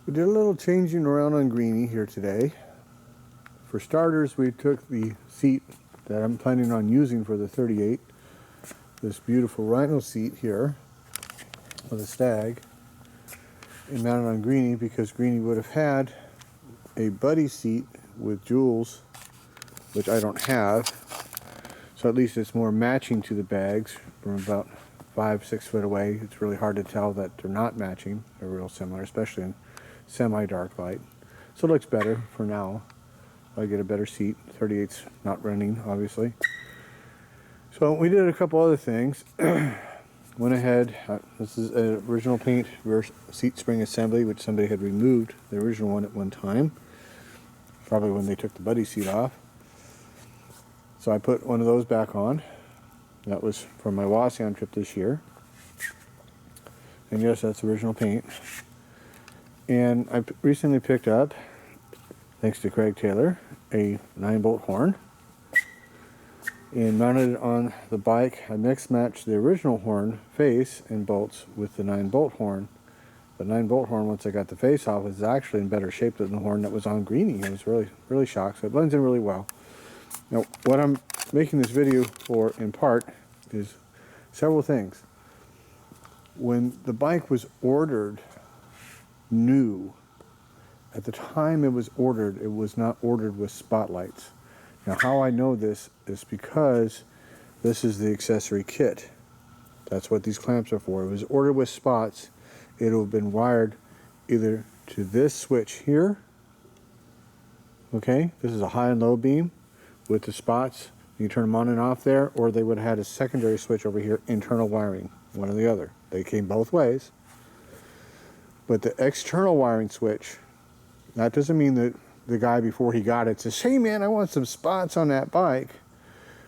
We did a little changing around on Greenie here today. For starters, we took the seat that I'm planning on using for the 38, this beautiful rhino seat here with a stag, and mounted on Greenie because Greenie would have had a buddy seat with jewels, which I don't have. So at least it's more matching to the bags from about 5-6 foot away. It's really hard to tell that they're not matching. They're real similar, especially in semi-dark light. So it looks better for now. I get a better seat. 38's not running, obviously. So we did a couple other things. Went ahead, this is an original paint rear seat spring assembly, which somebody had removed the original one at one time, probably when they took the buddy seat off. So I put one of those back on. That was from my Wasion trip this year. And yes, that's original paint. And I recently picked up, thanks to Craig Taylor, a 9-bolt horn. And mounted it on the bike. I mix matched the original horn face and bolts with the 9-bolt horn. The 9-bolt horn, once I got the face off, was actually in better shape than the horn that was on Greenie. I was really shocked. So it blends in really well. Now, what I'm making this video for, in part, is several things. When the bike was ordered new, at the time it was ordered, it was not ordered with spotlights. Now, how I know this is because this is the accessory kit. That's what these clamps are for. It was ordered with spots. It would have been wired either to this switch here. Okay, this is a high and low beam with the spots. You turn them on and off there, or they would have had a secondary switch over here, internal wiring, one or the other. They came both ways. But the external wiring switch, that doesn't mean that the guy before he got it says, hey man, I want some spots on that bike.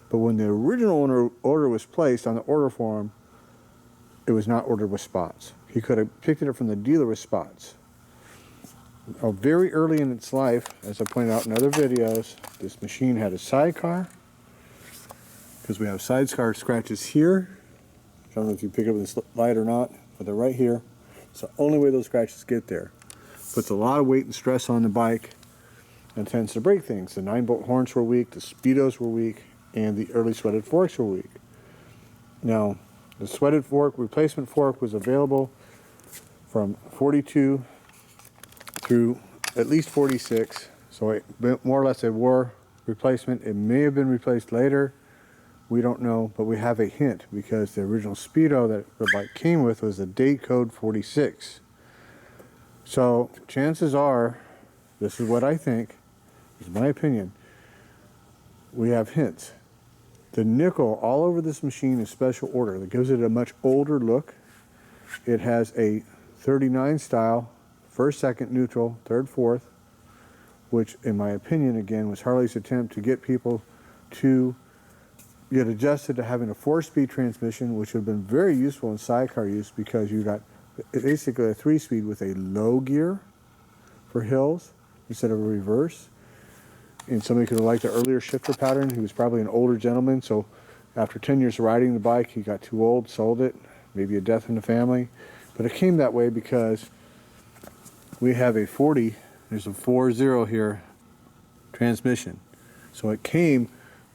But when the original order was placed on the order form, it was not ordered with spots. He could have picked it up from the dealer with spots. Very early in its life, as I pointed out in other videos, this machine had a sidecar, because we have sidecar scratches here. I don't know if you pick up this light or not, but they're right here. It's the only way those scratches get there. Puts a lot of weight and stress on the bike and tends to break things. The 9-bolt horns were weak, the speedos were weak, and the early sweated forks were weak. Now, the sweated fork, replacement fork, was available from 42 through at least 46. So it, more or less a war replacement. It may have been replaced later. We don't know, but we have a hint because the original speedo that the bike came with was a date code 46. So chances are, this is what I think, this is my opinion, we have hints. The nickel all over this machine is special order. That gives it a much older look. It has a 39 style, first, second, neutral, third, fourth, which in my opinion, again, was Harley's attempt to get people to get adjusted to having a 4-speed transmission, which would have been very useful in sidecar use because you got basically a 3-speed with a low gear for hills instead of a reverse. And somebody could have liked the earlier shifter pattern. He was probably an older gentleman, so after 10 years of riding the bike, he got too old, sold it, maybe a death in the family. But it came that way because we have a 40, there's a 4.0 here, transmission. So it came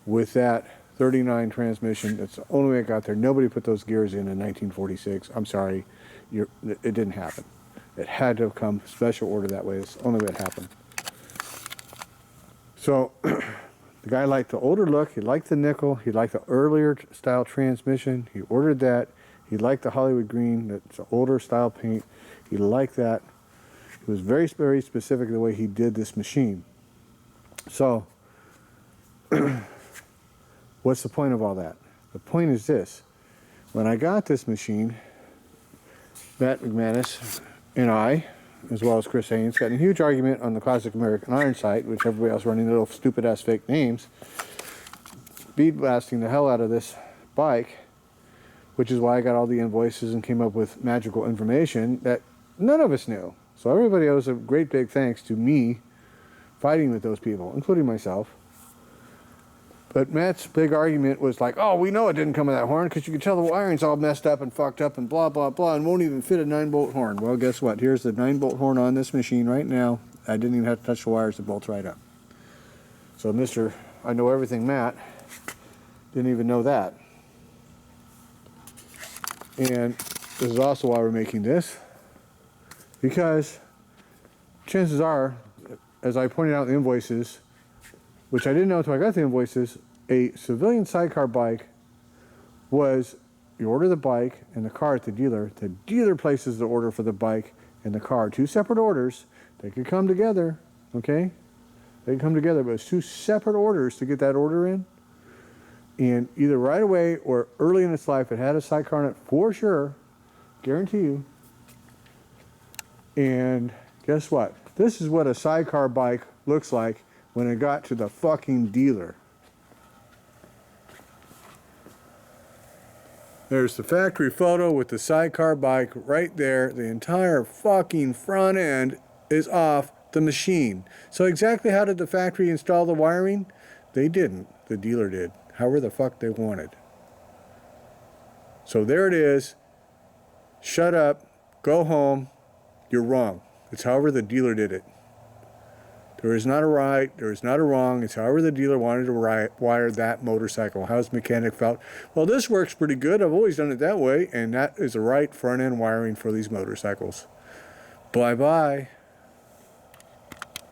with that 39 transmission. That's the only way it got there. Nobody put those gears in 1946. I'm sorry, it didn't happen. It had to have come special order that way. It's the only way it happened. So the guy liked the older look. He liked the nickel. He liked the earlier style transmission. He ordered that. He liked the Hollywood green. That's an older style paint. He liked that. He was very, very specific the way he did this machine. So what's the point of all that? The point is this. When I got this machine, Matt McManus and I, as well as Chris Haynes, got in a huge argument on the Classic American Iron site, which everybody else running little stupid-ass fake names, bead blasting the hell out of this bike, which is why I got all the invoices and came up with magical information that none of us knew. So everybody owes a great big thanks to me fighting with those people, including myself. But Matt's big argument was like, oh, we know it didn't come with that horn because you can tell the wiring's all messed up and fucked up and blah, blah, blah, and won't even fit a 9-bolt horn. Well, guess what? Here's the 9-bolt horn on this machine right now. I didn't even have to touch the wires. It bolts right up. So Mr. I Know Everything Matt didn't even know that. And this is also why we're making this, because chances are, as I pointed out in the invoices, which I didn't know until I got the invoices, a civilian sidecar bike was, you order the bike and the car at the dealer places the order for the bike and the car. 2 separate orders. They could come together, okay? They could come together, but it's 2 separate orders to get that order in. And either right away or early in its life, it had a sidecar in it for sure, guarantee you. And guess what? This is what a sidecar bike looks like when it got to the fucking dealer. There's the factory photo with the sidecar bike right there. The entire fucking front end is off the machine. So exactly how did the factory install the wiring? They didn't. The dealer did. However the fuck they wanted. So there it is. Shut up. Go home. You're wrong. It's however the dealer did it. There is not a right, there is not a wrong. It's however the dealer wanted to wire that motorcycle. How's the mechanic felt? Well, this works pretty good. I've always done it that way, and that is the right front end wiring for these motorcycles. Bye-bye.